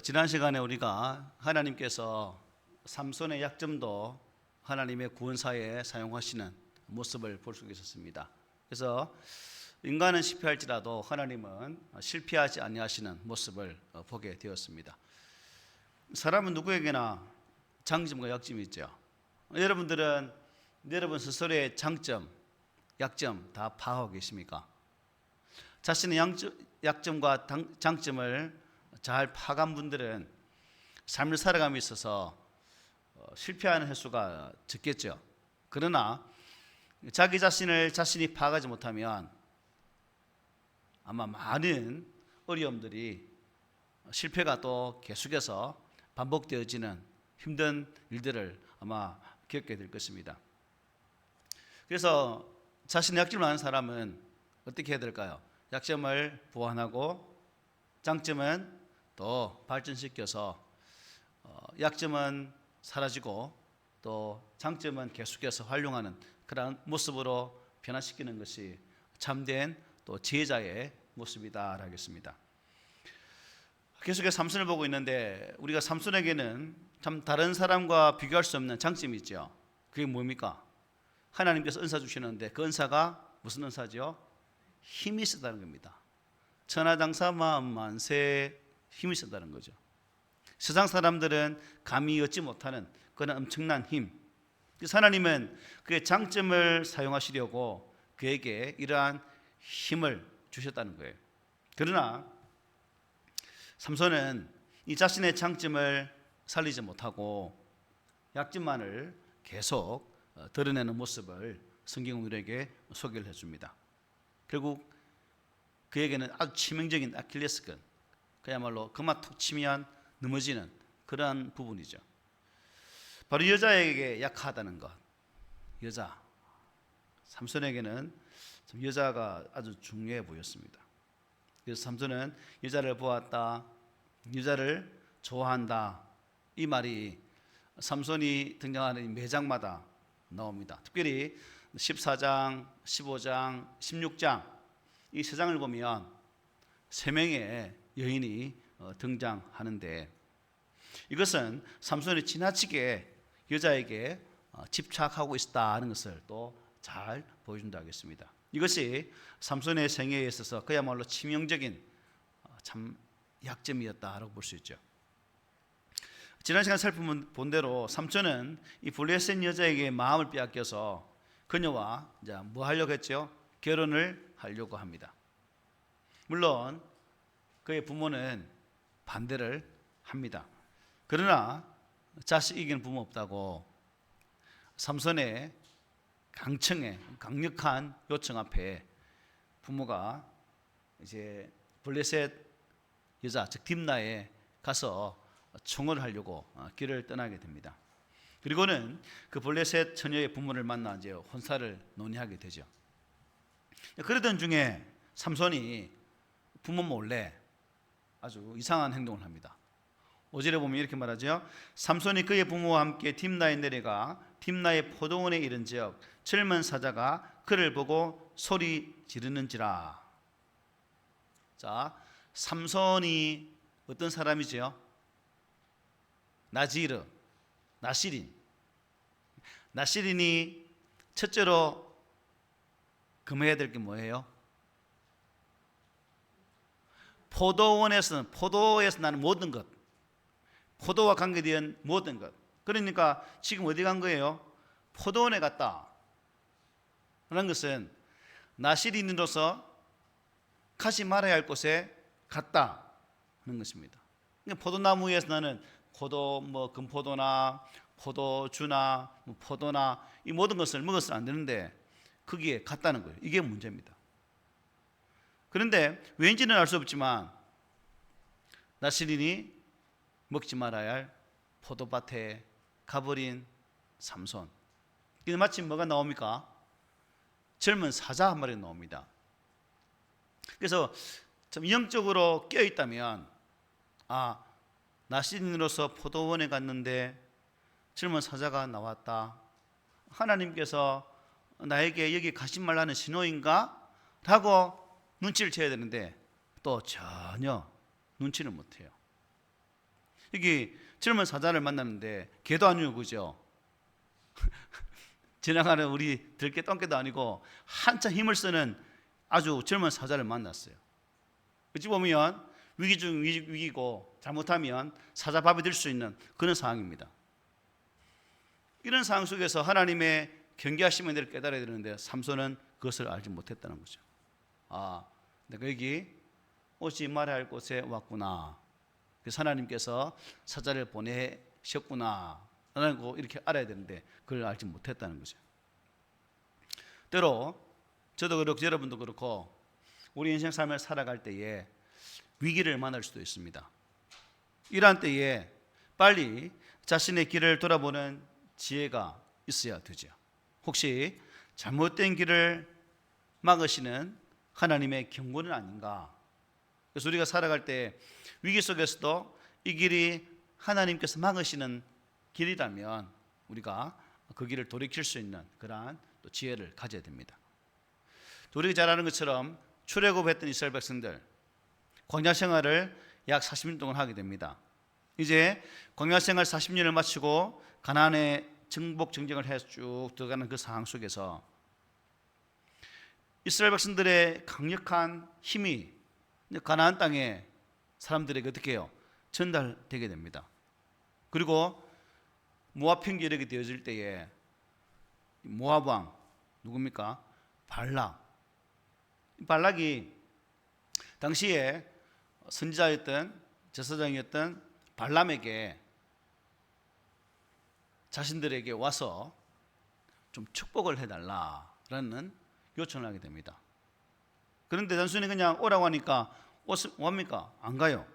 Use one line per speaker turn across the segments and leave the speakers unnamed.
지난 시간에 우리가 하나님께서 삼손의 약점도 하나님의 구원사에 사용하시는 모습을 볼 수 있었습니다. 그래서 인간은 실패할지라도 하나님은 실패하지 아니하시는 모습을 보게 되었습니다. 사람은 누구에게나 장점과 약점이 있죠. 여러분들은 여러분 스스로의 장점, 약점 다 파악하고 계십니까? 자신의 약점과 장점을 잘 파악한 분들은 삶을 살아감에 있어서 실패하는 횟수가 적겠죠. 그러나 자기 자신을 자신이 파악하지 못하면 아마 많은 어려움들이 실패가 또 계속해서 반복되어지는 힘든 일들을 아마 겪게 될 것입니다. 그래서 자신의 약점을 아는 사람은 어떻게 해야 될까요? 약점을 보완하고 장점은 또 발전시켜서 약점은 사라지고 또 장점은 계속해서 활용하는 그런 모습으로 변화시키는 것이 참된 또 지혜자의 모습이다 하겠습니다. 계속해서 삼손을 보고 있는데 우리가 삼손에게는 참 다른 사람과 비교할 수 없는 장점이 있죠. 그게 뭡니까? 하나님께서 은사 주시는데 그 은사가 무슨 은사죠? 힘이 있다는 겁니다. 천하장사 만세, 힘이 있다는 거죠. 세상 사람들은 감히 얻지 못하는 그런 엄청난 힘. 그래서 하나님은 그의 장점을 사용하시려고 그에게 이러한 힘을 주셨다는 거예요. 그러나 삼손은 이 자신의 장점을 살리지 못하고 약점만을 계속 드러내는 모습을 성경은 우리에게 소개를 해줍니다. 결국 그에게는 아주 치명적인 아킬레스건, 그야말로 그만 툭 치면 넘어지는 그러한 부분이죠. 바로 여자에게 약하다는 것. 여자, 삼손에게는 여자가 아주 중요해 보였습니다. 그래서 삼손은 여자를 보았다, 여자를 좋아한다, 이 말이 삼손이 등장하는 매장마다 나옵니다. 특별히 14장, 15장, 16장 이 세 장을 보면 세 명의 여인이 등장하는데 이것은 삼손이 지나치게 여자에게 집착하고 있다는 것을 또 잘 보여준다 하겠습니다. 이것이 삼손의 생애에 있어서 그야말로 치명적인 참 약점이었다라고 볼 수 있죠. 지난 시간 살펴본 대로 삼손은 이 블레셋 여자에게 마음을 빼앗겨서 그녀와 이제 뭐 하려고 했죠? 결혼을 하려고 합니다. 물론 그의 부모는 반대를 합니다. 그러나 자식 이기는 부모 없다고 삼손의 강력한 요청 앞에 부모가 이제 블레셋 여자 즉 딥나에 가서 청혼을 하려고 길을 떠나게 됩니다. 그리고는 그 블레셋 처녀의 부모를 만나 이제 혼사를 논의하게 되죠. 그러던 중에 삼손이 부모 몰래 아주 이상한 행동을 합니다. 5절에 보면 이렇게 말하죠. 삼손이 그의 부모와 함께 딥나에 내려가 딥나의 포도원에 이른지역 젊은 사자가 그를 보고 소리 지르는지라. 자, 삼손이 어떤 사람이죠? 나시린. 나시린이 첫째로 금해야 될 게 뭐예요? 포도에서 나는 모든 것, 포도와 관계된 모든 것. 그러니까 지금 어디 간 거예요? 포도원에 갔다. 그런 것은 나시린으로서 가지 말아야 할 곳에 갔다 하는 것입니다. 포도나무에서 나는 포도, 금포도나 포도주나 포도나 이 모든 것을 먹어서는 안 되는데 거기에 갔다는 거예요. 이게 문제입니다. 그런데 왠지는 알 수 없지만 나시린이 먹지 말아야 할 포도밭에 가버린 삼손. 근데 마침 뭐가 나옵니까? 젊은 사자 한 마리 나옵니다. 그래서 좀 영적으로 깨어있다면 나시린으로서 포도원에 갔는데 젊은 사자가 나왔다. 하나님께서 나에게 여기 가지 말라는 신호인가? 라고 눈치를 채야 되는데 또 전혀 눈치를 못해요. 여기 젊은 사자를 만났는데 개도 아니고 그죠? 지나가는 우리 들개 똥개도 아니고 한참 힘을 쓰는 아주 젊은 사자를 만났어요. 어찌 보면 위기 중 위기고 잘못하면 사자밥이 될 수 있는 그런 상황입니다. 이런 상황 속에서 하나님의 경계하심을 내를 깨달아야 되는데 삼손은 그것을 알지 못했다는 거죠. 아, 내가 여기 오지 말아야 할 곳에 왔구나. 그래서 하나님께서 사자를 보내셨구나 라고 이렇게 알아야 되는데 그걸 알지 못했다는 거죠. 때로 저도 그렇고 여러분도 그렇고 우리 인생 삶을 살아갈 때에 위기를 만날 수도 있습니다. 이러한 때에 빨리 자신의 길을 돌아보는 지혜가 있어야 되죠. 혹시 잘못된 길을 막으시는 하나님의 경고는 아닌가? 그래서 우리가 살아갈 때 위기 속에서도 이 길이 하나님께서 막으시는 길이라면 우리가 그 길을 돌이킬 수 있는 그러한 또 지혜를 가져야 됩니다. 우리가 잘 아는 것처럼 출애굽했던 이스라엘 백성들 광야 생활을 약 40년 동안 하게 됩니다. 이제 광야 생활 40년을 마치고 가나안에 정복 정쟁을 해서 쭉 들어가는 그 상황 속에서 이스라엘 백성들의 강력한 힘이 가나안 땅에 사람들에게 어떻게 해요? 전달되게 됩니다. 그리고 모압 편기 이렇게 되어질 때에 모압 왕 누굽니까? 발락이 당시에 선지자였던 제사장이었던 발람에게 자신들에게 와서 좀 축복을 해달라라는 요청을 하게 됩니다. 그런데 단순히 그냥 오라고 하니까 옵니까? 안 가요.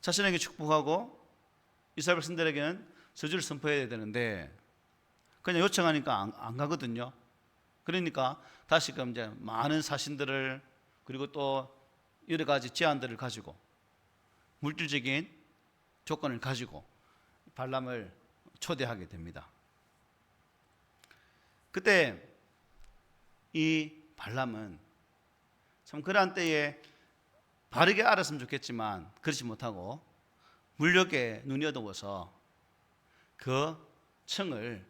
자신에게 축복하고 이스라엘 백성들에게는 저주를 선포해야 되는데 그냥 요청하니까 안 가거든요. 그러니까 다시금 이제 많은 사신들을 그리고 또 여러 가지 제안들을 가지고 물질적인 조건을 가지고 발람을 초대하게 됩니다. 그때 이 발람은 참 그러한 때에 바르게 알았으면 좋겠지만 그렇지 못하고 물욕에 눈이 어두워서 그 청을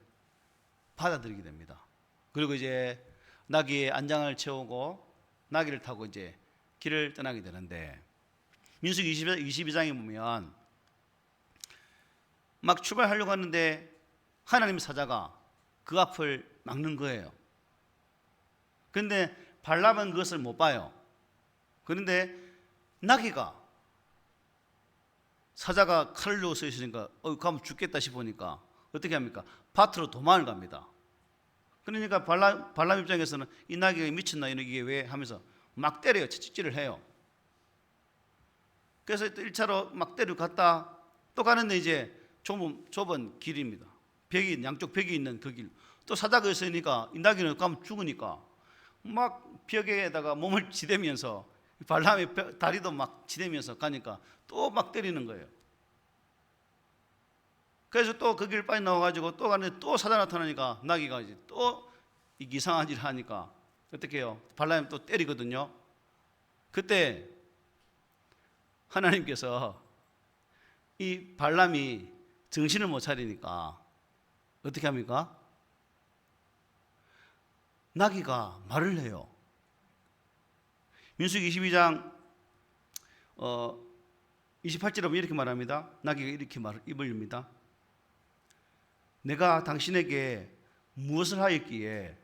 받아들이게 됩니다. 그리고 이제 나귀의 안장을 채우고 나귀를 타고 이제 길을 떠나게 되는데 민수기 22장에 보면 막 출발하려고 하는데 하나님의 사자가 그 앞을 막는 거예요. 그런데 발람은 그것을 못 봐요. 그런데 나귀가 사자가 칼을 들고 서 있으니까 가면 죽겠다 싶으니까 어떻게 합니까? 밭으로 도망을 갑니다. 그러니까 발람 입장에서는 이 나귀가 미쳤나 이게 왜 하면서 막 때려요. 채찍질을 해요. 그래서 또 1차로 막 때리고 갔다 또 가는데 이제 좁은 길입니다. 양쪽 벽이 있는 그 길. 또 사자가 있으니까 이 나귀는 가면 죽으니까 막 벽에다가 몸을 지대면서 발람의 다리도 막 지대면서 가니까 또 막 때리는 거예요. 그래서 또 그 길 빠져나와가지고 또 가는데 또 사자 나타나니까 나귀가 이제 또 이상한 일을 하니까 어떻게 해요? 발람이 또 때리거든요. 그때 하나님께서 이 발람이 정신을 못 차리니까 어떻게 합니까? 나귀가 말을 해요. 민수기 22장 28절에 보면 이렇게 말합니다. 나귀가 이렇게 입을 엽니다. 내가 당신에게 무엇을 하였기에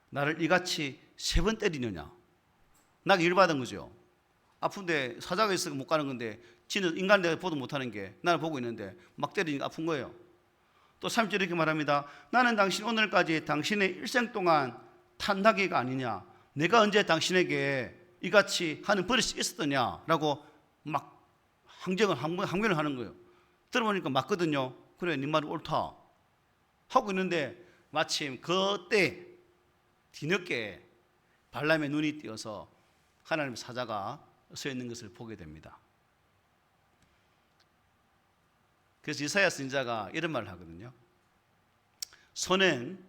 나를 이같이 3번 때리느냐. 나귀 열받은 거죠. 아픈데 사자가 있어서 못 가는 건데 지는 인간 내가 보도 못하는 게 나를 보고 있는데 막 때리니까 아픈 거예요. 또 3절 이렇게 말합니다. 나는 당신 오늘까지 당신의 일생 동안 탄 나귀가 아니냐. 내가 언제 당신에게 이같이 하는 버릇이 있었더냐 라고 막 항변을 하는 거예요. 들어보니까 맞거든요. 그래 네 말이 옳다 하고 있는데 마침 그때 뒤늦게 발람의 눈이 띄어서 하나님의 사자가 서 있는 것을 보게 됩니다. 그래서 이사야 선지자가 이런 말을 하거든요. 소는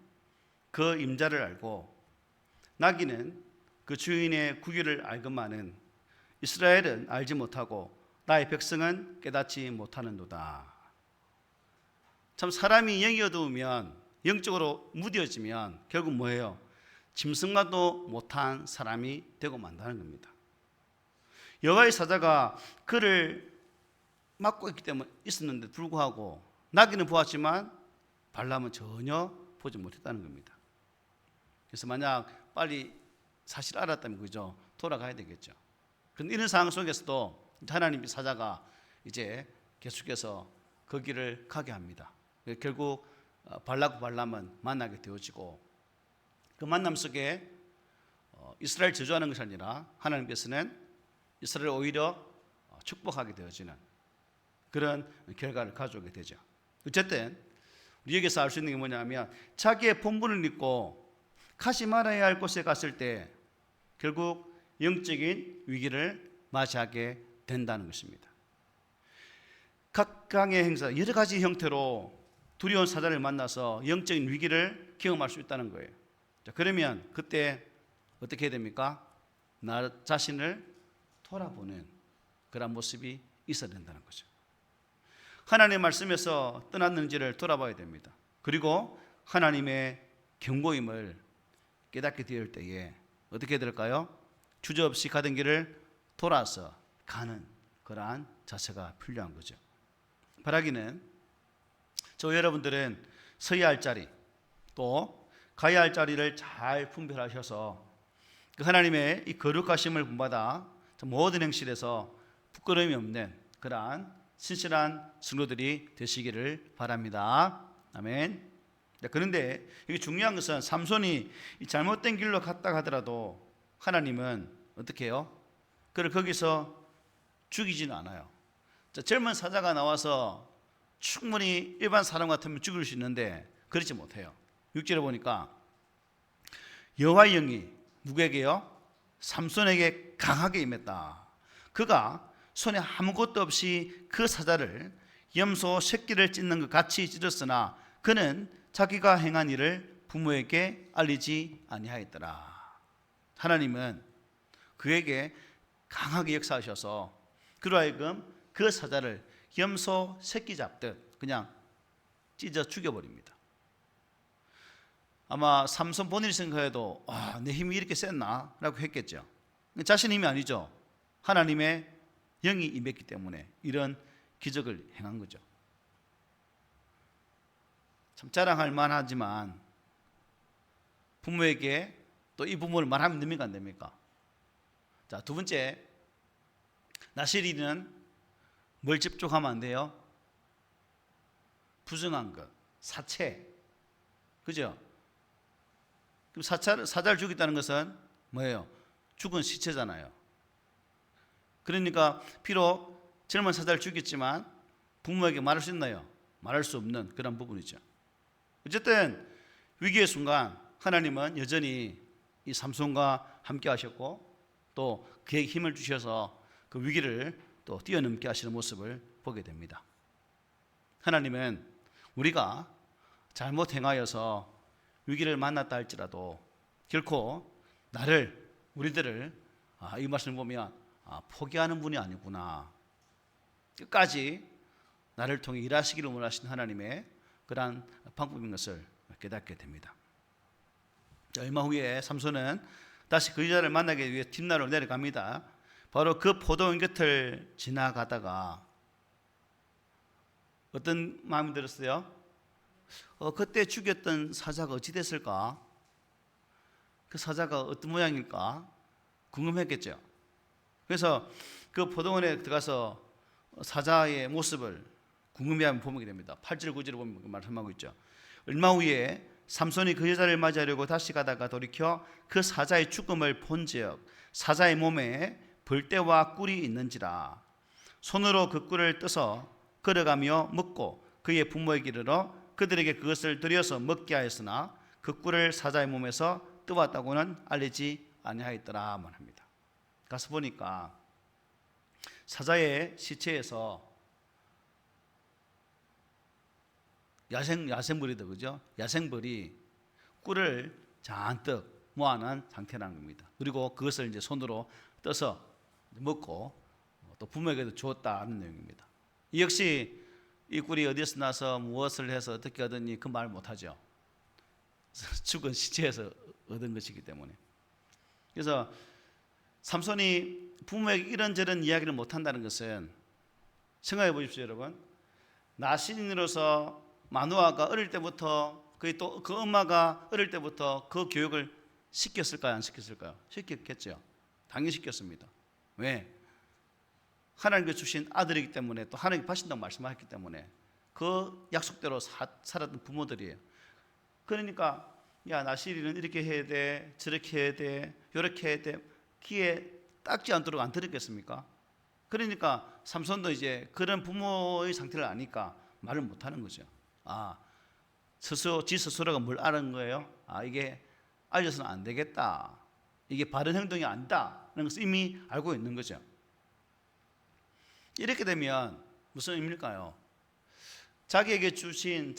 그 임자를 알고 나귀는 그 주인의 구규를 알건만은 이스라엘은 알지 못하고 나의 백성은 깨닫지 못하는도다. 참 사람이 영이 어두우면, 영적으로 무뎌지면 결국 뭐예요? 짐승과도 못한 사람이 되고 만다는 겁니다. 여호와의 사자가 그를 막고 있기 때문에 있었는데 불구하고 나귀는 보았지만 발람은 전혀 보지 못했다는 겁니다. 그래서 만약 빨리 사실 알았다면 그죠? 돌아가야 되겠죠. 그런데 이런 상황 속에서도 하나님의 사자가 이제 계속해서 그 길을 가게 합니다. 결국 발락과 발람은 만나게 되어지고 그 만남 속에 이스라엘 저주하는 것이 아니라 하나님께서는 이스라엘을 오히려 축복하게 되어지는 그런 결과를 가져오게 되죠. 어쨌든 우리 여기서 알 수 있는 게 뭐냐면 자기의 본분을 잊고 가지 말아야 할 곳에 갔을 때 결국 영적인 위기를 맞이하게 된다는 것입니다. 각각의 행사, 여러 가지 형태로 두려운 사자를 만나서 영적인 위기를 경험할 수 있다는 거예요. 자, 그러면 그때 어떻게 해야 됩니까? 나 자신을 돌아보는 그런 모습이 있어야 된다는 거죠. 하나님의 말씀에서 떠났는지를 돌아봐야 됩니다. 그리고 하나님의 경고임을 깨닫게 될 때에 어떻게 될까요? 주저없이 가던 길을 돌아서 가는 그러한 자세가 필요한 거죠. 바라기는 저 여러분들은 서야 할 자리 또 가야 할 자리를 잘 분별하셔서 그 하나님의 이 거룩하심을 본받아 모든 행실에서 부끄러움이 없는 그러한 신실한 성도들이 되시기를 바랍니다. 아멘. 그런데 이게 중요한 것은 삼손이 잘못된 길로 갔다 하더라도 하나님은 어떻게 해요? 그를 거기서 죽이지는 않아요. 젊은 사자가 나와서 충분히 일반 사람 같으면 죽일 수 있는데 그렇지 못해요. 6절에 보니까 여호와의 영이 누구에게요? 삼손에게 강하게 임했다. 그가 손에 아무것도 없이 그 사자를 염소 새끼를 찢는 것 같이 찢었으나 그는 자기가 행한 일을 부모에게 알리지 아니하였더라. 하나님은 그에게 강하게 역사하셔서 그로 하여금 그 사자를 염소 새끼 잡듯 그냥 찢어 죽여버립니다. 아마 삼손 본인이 생각해도 내 힘이 이렇게 셌나? 라고 했겠죠. 자신의 힘이 아니죠. 하나님의 영이 임했기 때문에 이런 기적을 행한 거죠. 참 자랑할 만하지만 부모에게 또 이 부모를 말하면 됩니까 안 됩니까? 자, 두 번째, 나시리는 뭘 집중하면 안 돼요? 부정한 것, 사체, 그죠? 그럼 사자를 죽였다는 것은 뭐예요? 죽은 시체잖아요. 그러니까 비록 젊은 사자를 죽였지만 부모에게 말할 수 있나요? 말할 수 없는 그런 부분이죠. 어쨌든 위기의 순간 하나님은 여전히 이 삼손과 함께 하셨고 또 그에게 힘을 주셔서 그 위기를 또 뛰어넘게 하시는 모습을 보게 됩니다. 하나님은 우리가 잘못 행하여서 위기를 만났다 할지라도 결코 우리들을 이 말씀을 보면 포기하는 분이 아니구나. 끝까지 나를 통해 일하시기를 원하시는 하나님의 그러한 방법인 것을 깨닫게 됩니다. 얼마 후에 삼손은 다시 그 여자를 만나기 위해 뒷날로 내려갑니다. 바로 그 포도원 곁을 지나가다가 어떤 마음이 들었어요? 그때 죽였던 사자가 어찌 됐을까? 그 사자가 어떤 모양일까? 궁금했겠죠. 그래서 그 포도원에 들어가서 사자의 모습을 궁금해하면 보게 됩니다. 8절 9절을 보면 말씀하고 있죠. 얼마 후에 삼손이 그 여자를 맞이하려고 다시 가다가 돌이켜 그 사자의 죽음을 본즉 사자의 몸에 벌떼와 꿀이 있는지라. 손으로 그 꿀을 떠서 걸어가며 먹고 그의 부모에게 이르러 그들에게 그것을 드려서 먹게 하였으나 그 꿀을 사자의 몸에서 떠왔다고는 알리지 아니하였더라만 합니다. 가서 보니까 사자의 시체에서 야생벌이다, 그죠? 야생벌이 꿀을 잔뜩 모아놓은 상태라는 겁니다. 그리고 그것을 이제 손으로 떠서 먹고 또 부모에게도 주었다는 내용입니다. 이 역시 이 꿀이 어디서 나서 무엇을 해서 어떻게 얻었니 그 말 못하죠. 죽은 시체에서 얻은 것이기 때문에. 그래서 삼손이 부모에게 이런저런 이야기를 못한다는 것은 생각해 보십시오, 여러분. 나신인으로서 마누아가 어릴 때부터 또 그 엄마가 어릴 때부터 그 교육을 시켰을까요? 안 시켰을까요? 시켰겠죠. 당연히 시켰습니다. 왜? 하나님께 주신 아들이기 때문에, 또 하나님께 바친다고 말씀하셨기 때문에 그 약속대로 살았던 부모들이에요. 그러니까 야, 나시리는 이렇게 해야 돼, 저렇게 해야 돼, 이렇게 해야 돼, 귀에 닦지 않도록 안 들었겠습니까? 그러니까 삼손도 이제 그런 부모의 상태를 아니까 말을 못하는 거죠. 지 스스로가 뭘 아는 거예요? 이게 알려서는 안 되겠다, 이게 바른 행동이 아니다 라는 것을 이미 알고 있는 거죠. 이렇게 되면 무슨 의미일까요? 자기에게 주어진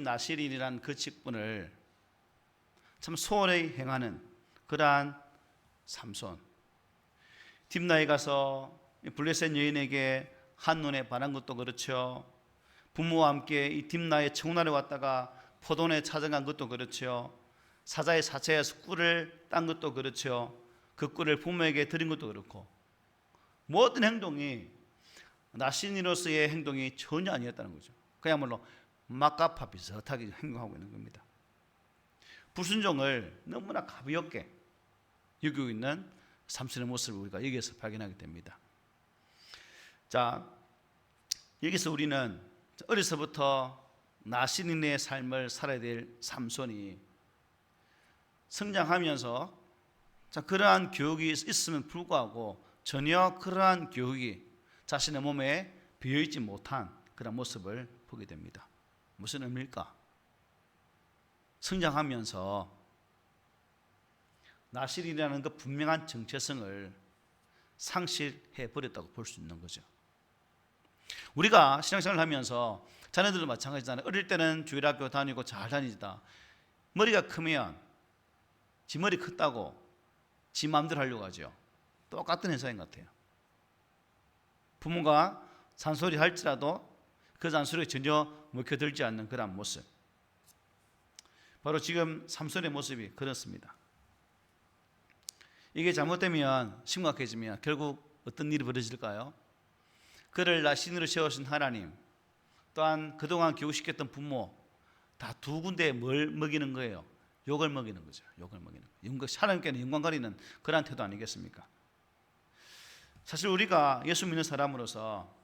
나시린이라는 그 직분을 참 소홀히 행하는 그러한 삼손. 딥나에 가서 블레셋 여인에게 한눈에 반한 것도 그렇죠. 부모와 함께 이 딥나의 청나라에 왔다가 포도원에 찾아간 것도 그렇죠. 사자의 사체에서 꿀을 딴 것도 그렇죠. 그 꿀을 부모에게 드린 것도 그렇고, 모든 행동이 나신이로서의 행동이 전혀 아니었다는 거죠. 그야말로 막가파 비슷하게 행동하고 있는 겁니다. 불순종을 너무나 가볍게 여기고 있는 삼손의 모습을 우리가 여기에서 발견하게 됩니다. 자, 여기서 우리는 어려서부터 나신인의 삶을 살아야 될 삼손이 성장하면서 그러한 교육이 있음에도 불구하고 전혀 그러한 교육이 자신의 몸에 배어있지 못한 그런 모습을 보게 됩니다. 무슨 의미일까? 성장하면서 나실이라는 그 분명한 정체성을 상실해 버렸다고 볼 수 있는 거죠. 우리가 신앙생활을 하면서 자녀들도 마찬가지잖아요. 어릴 때는 주일학교 다니고 잘 다니다 머리가 크면 지 머리 컸다고 지 마음대로 하려고 하죠. 똑같은 현상인 것 같아요. 부모가 잔소리 할지라도 그 잔소리에 전혀 먹혀들지 않는 그런 모습, 바로 지금 삼손의 모습이 그렇습니다. 이게 잘못되면, 심각해지면 결국 어떤 일이 벌어질까요? 그를 나신으로 세우신 하나님, 또한 그동안 교육시켰던 부모, 다 두 군데에 뭘 먹이는 거예요? 욕을 먹이는 거죠. 욕을 먹이는 거. 하나님께는 영광 가리는 그런 태도 아니겠습니까? 사실 우리가 예수 믿는 사람으로서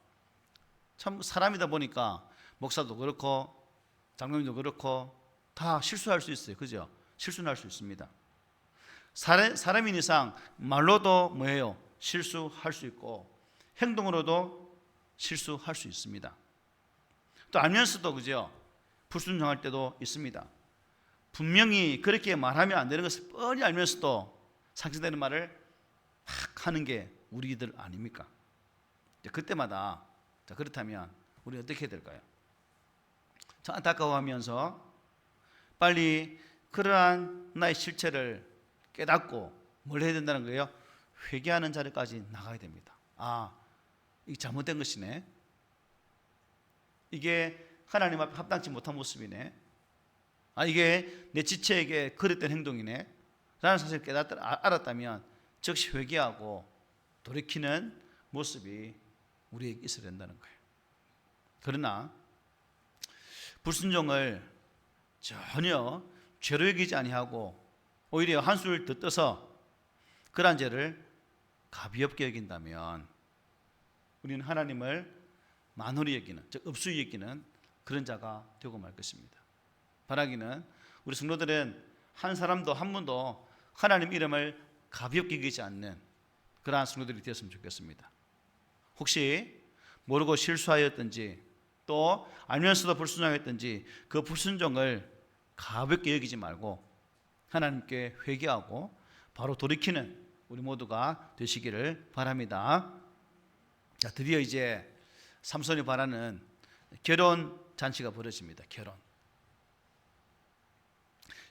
참 사람이다 보니까 목사도 그렇고 장로님도 그렇고 다 실수할 수 있어요. 그죠? 실수는 할 수 있습니다. 사람인 이상 말로도 뭐예요? 실수할 수 있고 행동으로도 실수할 수 있습니다. 또 알면서도 그죠? 불순종할 때도 있습니다. 분명히 그렇게 말하면 안 되는 것을 뻔히 알면서도 상처되는 말을 막 하는 게 우리들 아닙니까? 그때마다 그렇다면 우리 어떻게 해야 될까요? 안타까워하면서 빨리 그러한 나의 실체를 깨닫고 뭘 해야 된다는 거예요? 회개하는 자리까지 나가야 됩니다. 이게 잘못된 것이네, 이게 하나님 앞에 합당치 못한 모습이네, 이게 내 지체에게 그랬던 행동이네 라는 사실을 알았다면 즉시 회개하고 돌이키는 모습이 우리에게 있어야 된다는 거예요. 그러나 불순종을 전혀 죄로 여기지 아니하고 오히려 한술 더 떠서 그러한 죄를 가볍게 여긴다면 우리는 하나님을 만홀히 여기는, 즉 업수히 여기는 그런 자가 되고 말 것입니다. 바라기는 우리 성도들은 한 사람도 한 분도 하나님 이름을 가볍게 여기지 않는 그러한 성도들이 되었으면 좋겠습니다. 혹시 모르고 실수하였든지 또 알면서도 불순종했든지 그 불순종을 가볍게 여기지 말고 하나님께 회개하고 바로 돌이키는 우리 모두가 되시기를 바랍니다. 자, 드디어 이제 삼손이 바라는 결혼 잔치가 벌어집니다. 결혼.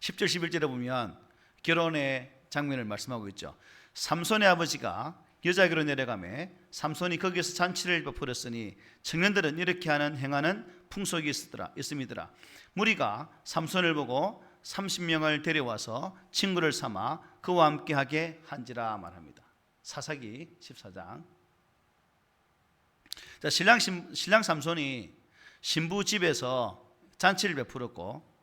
10절 11절에 보면 결혼의 장면을 말씀하고 있죠. 삼손의 아버지가 여자에게로 내려가매 삼손이 거기에서 잔치를 베풀었으니 청년들은 이렇게 행하는 풍속이 있음이더라. 무리가 삼손을 보고 30명을 데려와서 친구를 삼아 그와 함께하게 한지라 말합니다. 사사기 14장. 자, 신랑 삼손이 신부 집에서 잔치를 베풀었고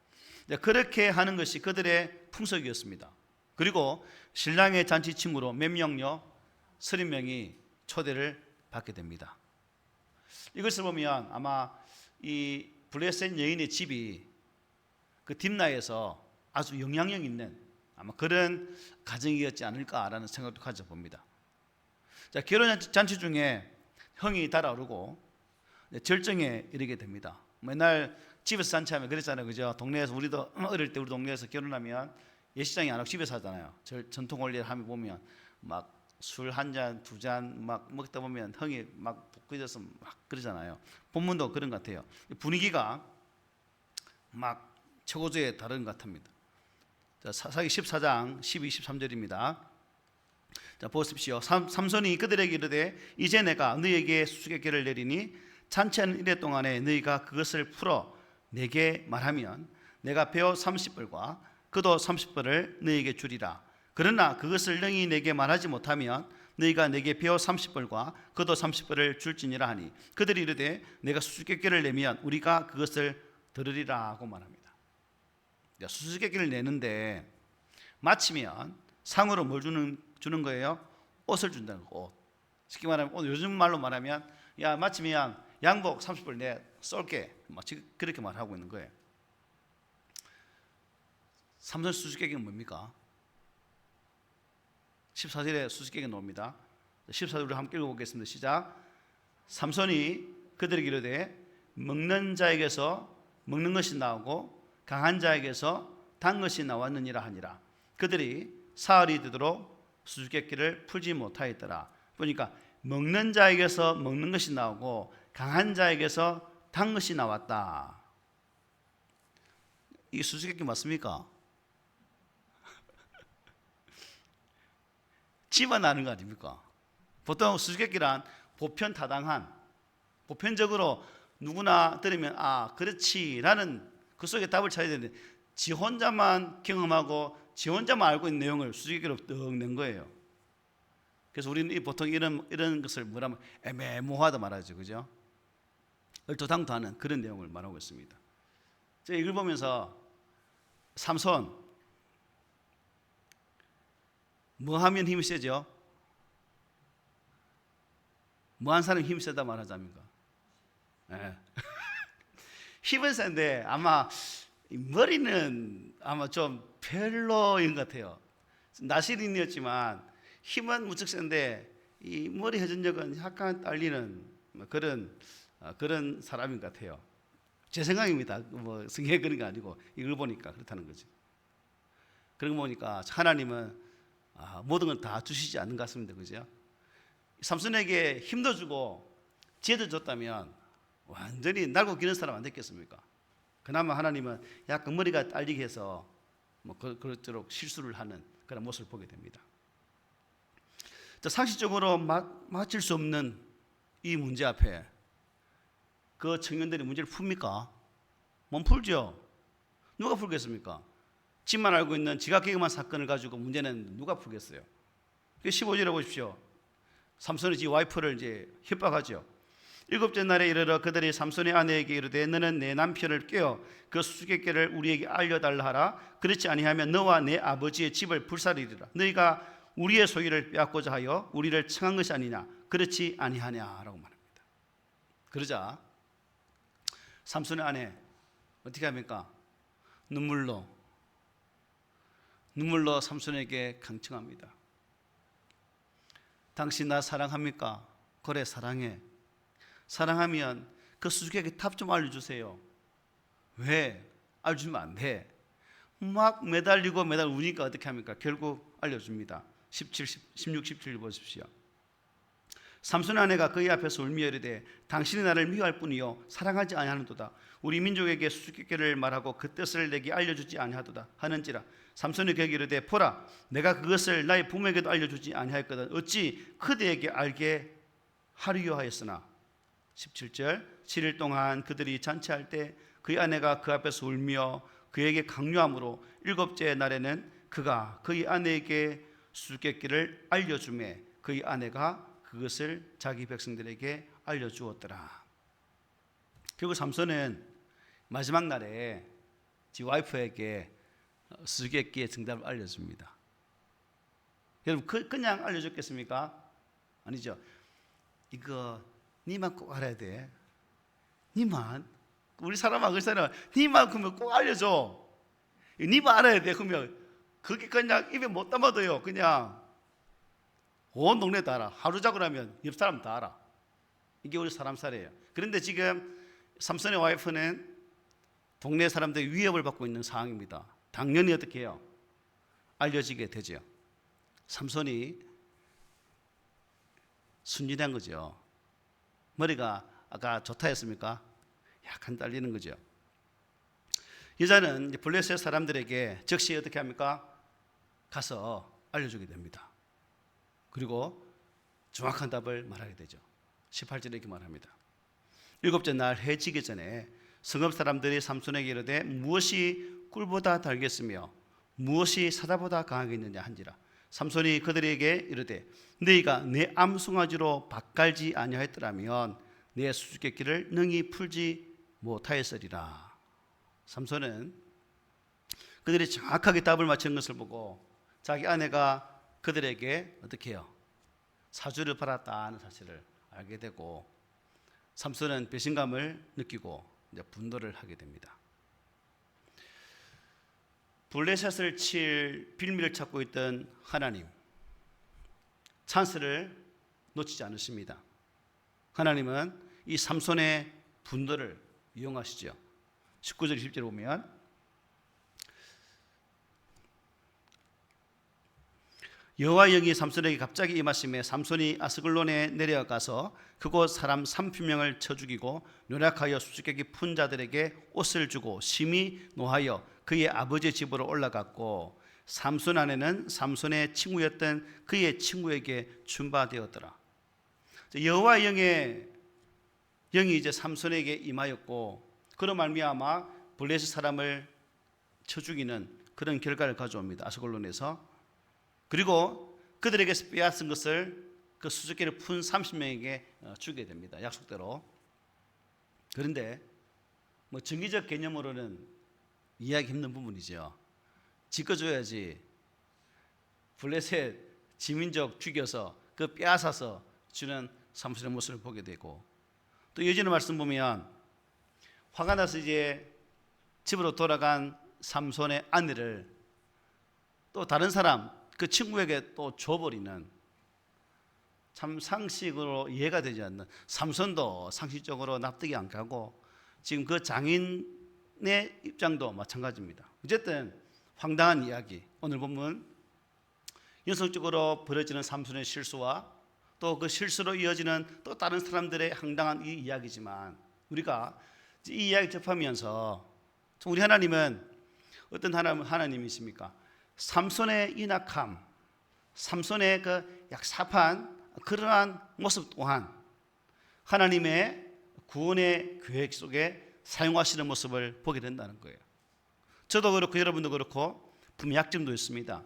그렇게 하는 것이 그들의 풍속이었습니다. 그리고 신랑의 잔치 친구로 몇 명요? 30명이 초대를 받게 됩니다. 이것을 보면 아마 이 블레셋 여인의 집이 그 딥나에서 아주 영향력 있는 아마 그런 가정이었지 않을까라는 생각도 가져봅니다. 자, 결혼 잔치 중에 형이 달아오르고 절정에 이르게 됩니다. 맨날 집에서 잔치하면 그랬잖아요, 그죠? 동네에서 우리도 어릴 때 우리 동네에서 결혼하면 예식장이 안 하고 집에서 하잖아요. 전통 원리를 하면 보면 막 술 한 잔, 두 잔 막 먹다 보면 형이 막 볶여져서 막 그러잖아요. 본문도 그런 것 같아요. 분위기가 막 최고조에 다른 것 같습니다. 자, 사사기 14장 12, 13절입니다. 자, 보십시오. 삼손이 그들에게 이르되 이제 내가 너희에게 수수께끼를 내리니 잔치하는 이래 동안에 너희가 그것을 풀어 내게 말하면 내가 배어 30벌과 그도 30벌을 너희에게 주리라. 그러나 그것을 너희 내게 말하지 못하면 너희가 내게 배어 30벌과 그도 30벌을 줄지니라 하니 그들이 이르되 내가 수수께끼를 내면 우리가 그것을 들으리라 하고 말합니다. 수수께끼를 내는데 마치면 상으로 뭘 주는 거예요? 옷을 준다는 거. 옷. 쉽게 말하면 오늘 요즘 말로 말하면 야, 마치면 양복 30벌 내 쏠게. 그렇게 말하고 있는 거예요. 삼손 수수께끼는 뭡니까? 14절에 수수께끼가 나옵니다. 14절 우리 함께 읽어보겠습니다. 시작. 삼손이 그들에게 이르되 먹는 자에게서 먹는 것이 나오고 강한 자에게서 단 것이 나왔느니라 하니라. 그들이 사흘이 되도록 수수께끼를 풀지 못하였더라. 보니까 먹는 자에게서 먹는 것이 나오고 강한 자에게서 단 것이 나왔다. 이게 수수께끼 맞습니까? 집어나는 거 아닙니까? 보통 수수께끼란 보편타당한, 보편적으로 누구나 들으면 아 그렇지라는 그 속에 답을 찾아야 되는데 지 혼자만 경험하고 지 혼자만 알고 있는 내용을 수수께끼로 떡 낸 거예요. 그래서 우리는 보통 이런 것을 뭐라면 애매모호하다 말하죠, 그죠? 얼토당토하는 그런 내용을 말하고 있습니다. 제가 이걸 보면서 삼손 뭐 하면 힘이 세죠? 뭐 한 사람이 힘이 세다 말하자니까. 네. 힘은 센데 아마 머리는 아마 좀 별로인 것 같아요. 나시린이었지만 힘은 무척 센데 이 머리 회전력은 약간 딸리는 그런 사람인 것 같아요. 제 생각입니다. 뭐 성경에 그런 게 아니고 이걸 보니까 그렇다는 거죠. 그런 거 보니까 하나님은 모든 걸 다 주시지 않는 것 같습니다. 그죠? 삼손에게 힘도 주고 지혜도 줬다면 완전히 날고 기는 사람 안 됐겠습니까? 그나마 하나님은 약간 머리가 딸리게 해서 뭐 그렇도록 실수를 하는 그런 모습을 보게 됩니다. 상식적으로 맞힐 수 없는 이 문제 앞에 그 청년들이 문제를 풉니까? 못 풀죠. 누가 풀겠습니까? 집만 알고 있는 지각 개그만 사건을 가지고 문제는 누가 풀겠어요? 15절에 보십시오. 삼손이 지 와이프를 이제 협박하죠. 일곱째 날에 이르러 그들이 삼손의 아내에게 이르되 너는 내 남편을 꿰어 그 수수께끼를 우리에게 알려달라 하라. 그렇지 아니하면 너와 내 아버지의 집을 불살리리라. 너희가 우리의 소유를 빼앗고자 하여 우리를 청한 것이 아니냐. 그렇지 아니하냐라고 말합니다. 그러자 삼손의 아내 어떻게 합니까? 눈물로 삼손에게 강청합니다. 당신 나 사랑합니까? 그래 사랑해. 사랑하면 그 수수께끼 답 좀 알려주세요. 왜? 알려주면 안 돼. 막 매달리고 우니까 어떻게 합니까? 결국 알려줍니다. 16, 17 보십시오. 삼손의 아내가 그의 앞에서 울며 이르되 당신이 나를 미워할 뿐이요 사랑하지 아니하는도다. 우리 민족에게 수수께끼를 말하고 그 뜻을 내게 알려주지 아니하도다 하는지라. 삼손이 그에게 이르되 보라, 내가 그것을 나의 부모에게도 알려주지 아니하였거든 어찌 그대에게 알게 하리요 하였으나. 17절 7일 동안 그들이 잔치할 때 그의 아내가 그 앞에서 울며 그에게 강요함으로 일곱째 날에는 그가 그의 아내에게 수수께끼를 알려주매 그의 아내가 그것을 자기 백성들에게 알려주었더라. 결국 삼손은 마지막 날에 지 와이프에게 수수께끼의 정답을 알려줍니다. 여러분 그냥 알려줬겠습니까? 아니죠. 이거 니만 꼭 알아야 돼. 니만, 우리 사람아 그 사람 니만 그러면 꼭 알려줘. 니만 알아야 돼. 그러면 그게 그냥 입에 못 담아둬요. 그냥 온 동네 다 알아. 하루 자고 나면 옆 사람 다 알아. 이게 우리 사람 살이에요. 그런데 지금 삼손의 와이프는 동네 사람들의 위협을 받고 있는 상황입니다. 당연히 어떻게 해요? 알려지게 되죠. 삼손이 순진한 거죠. 머리가 아까 좋다 했습니까? 약간 딸리는 거죠. 여자는 블레셋 사람들에게 즉시 어떻게 합니까? 가서 알려주게 됩니다. 그리고 정확한 답을 말하게 되죠. 18절에 이렇게 말합니다. 일곱째 날 해 지기 전에 성읍 사람들이 삼손에게 이르되 무엇이 꿀보다 달겠으며 무엇이 사자보다 강하겠느냐 한지라. 삼손이 그들에게 이르되 너희가 내 암송아지로 밭갈지 아니하였더라면 내 수수께끼를 능히 풀지 못하였으리라. 삼손은 그들이 정확하게 답을 맞추는 것을 보고 자기 아내가 그들에게 어떻게 해요? 사주를 받았다는 사실을 알게 되고 삼손은 배신감을 느끼고 이제 분노를 하게 됩니다. 블레셋을 칠 빌미를 찾고 있던 하나님, 찬스를 놓치지 않으십니다. 하나님은 이 삼손의 분노를 이용하시죠. 19절 20절 보면 여호와의 영이 삼손에게 갑자기 임하심에 삼손이 아스글론에 내려가서 그곳 사람 30명을 쳐 죽이고 노력하여 수수께끼 푼 자들에게 옷을 주고 심히 노하여 그의 아버지의 집으로 올라갔고 삼손 아내는 삼손의 친구였던 그의 친구에게 준바되었더라. 여호와의 영이 이제 삼손에게 임하였고 그로 말미암아 블레셋 사람을 쳐 죽이는 그런 결과를 가져옵니다. 아스글론에서. 그리고 그들에게서 빼앗은 것을 그 수수께끼를 푼 30명에게 주게 됩니다. 약속대로. 그런데 뭐 정기적 개념으로는 이해하기 힘든 부분이죠. 지켜줘야지 블레셋 지민족 죽여서 그 빼앗아서 주는 삼손의 모습을 보게 되고 또 예전의 말씀 보면 화가 나서 이제 집으로 돌아간 삼손의 아내를 또 다른 사람 그 친구에게 또 줘버리는 참 상식으로 이해가 되지 않는 삼손도 상식적으로 납득이 안 가고 지금 그 장인의 입장도 마찬가지입니다. 어쨌든 황당한 이야기. 오늘 보면 연속적으로 벌어지는 삼손의 실수와 또 그 실수로 이어지는 또 다른 사람들의 황당한 이 이야기지만 우리가 이 이야기 접하면서 우리 하나님은 어떤 하나님이십니까? 삼손의 인악함, 삼손의 그 약삽한 그러한 모습 또한 하나님의 구원의 계획 속에 사용하시는 모습을 보게 된다는 거예요. 저도 그렇고 여러분도 그렇고 분명 약점도 있습니다.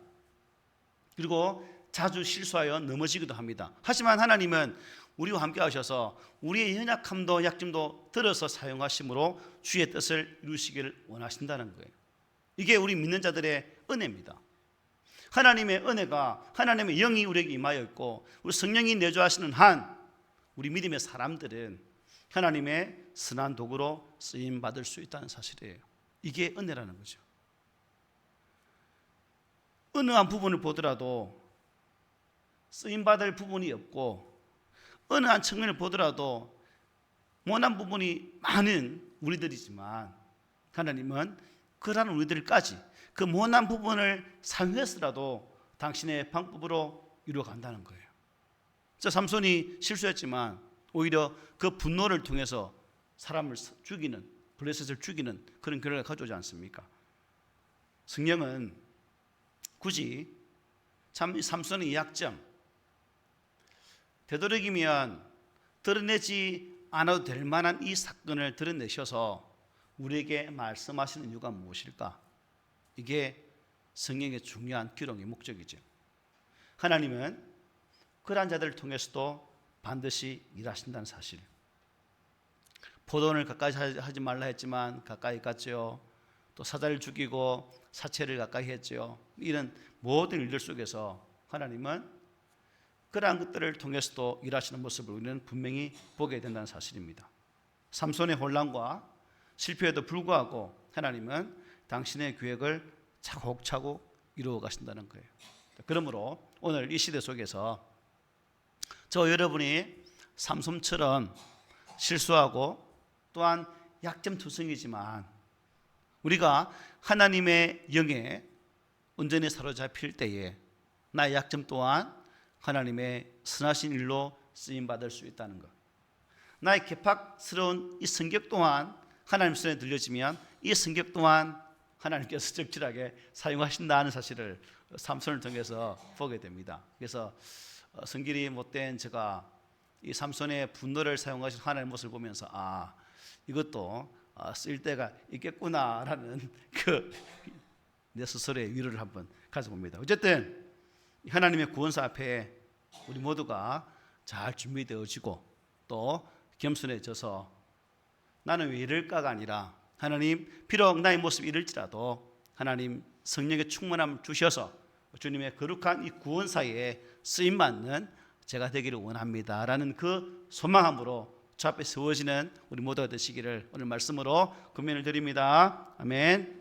그리고 자주 실수하여 넘어지기도 합니다. 하지만 하나님은 우리와 함께 하셔서 우리의 연약함도 약점도 들어서 사용하심으로 주의 뜻을 이루시기를 원하신다는 거예요. 이게 우리 믿는 자들의 은혜입니다. 하나님의 은혜가 하나님의 영이 우리에게 임하여 있고 우리 성령이 내주하시는 한 우리 믿음의 사람들은 하나님의 선한 도구로 쓰임 받을 수 있다는 사실이에요. 이게 은혜라는 거죠. 어느 한 부분을 보더라도 쓰임 받을 부분이 없고 어느 한 측면을 보더라도 못난 부분이 많은 우리들이지만 하나님은 그러한 우리들까지 그 못난 부분을 사용해서라도 당신의 방법으로 이루어간다는 거예요. 저 삼손이 실수했지만 오히려 그 분노를 통해서 사람을 죽이는, 블레셋을 죽이는 그런 결과를 가져오지 않습니까? 성경은 굳이 참 삼손의 약점, 되도록이면 드러내지 않아도 될 만한 이 사건을 드러내셔서 우리에게 말씀하시는 이유가 무엇일까? 이게 성경의 중요한 기록의 목적이죠. 하나님은 그러한 자들을 통해서도 반드시 일하신다는 사실. 포도원을 가까이 하지 말라 했지만 가까이 갔죠. 또 사자를 죽이고 사체를 가까이 했죠. 이런 모든 일들 속에서 하나님은 그러한 것들을 통해서도 일하시는 모습을 우리는 분명히 보게 된다는 사실입니다. 삼손의 혼란과 실패에도 불구하고 하나님은 당신의 계획을 차곡차곡 이루어 가신다는 거예요. 그러므로 오늘 이 시대 속에서 저 여러분이 삼손처럼 실수하고 또한 약점투성이지만 우리가 하나님의 영에 온전히 사로잡힐 때에 나의 약점 또한 하나님의 선하신 일로 쓰임받을 수 있다는 것, 나의 개팍스러운 이 성격 또한 하나님 손에 들려지면 이 성격 또한 하나님께서 적절하게 사용하신다는 사실을 삼손을 통해서 보게 됩니다. 그래서 성질이 못된 제가 이 삼손의 분노를 사용하신 하나님의 모습을 보면서 이것도 쓸 때가 있겠구나라는 내 스스로의 위로를 한번 가져봅니다. 어쨌든 하나님의 구원사 앞에 우리 모두가 잘 준비되어지고 또 겸손해져서 나는 왜 이럴까가 아니라 하나님, 비록 나의 모습이 이럴지라도 하나님 성령의 충만함을 주셔서 주님의 거룩한 이 구원사에 쓰임받는 제가 되기를 원합니다라는 그 소망함으로 주 앞에 세워지는 우리 모두가 되시기를 오늘 말씀으로 권면을 드립니다. 아멘.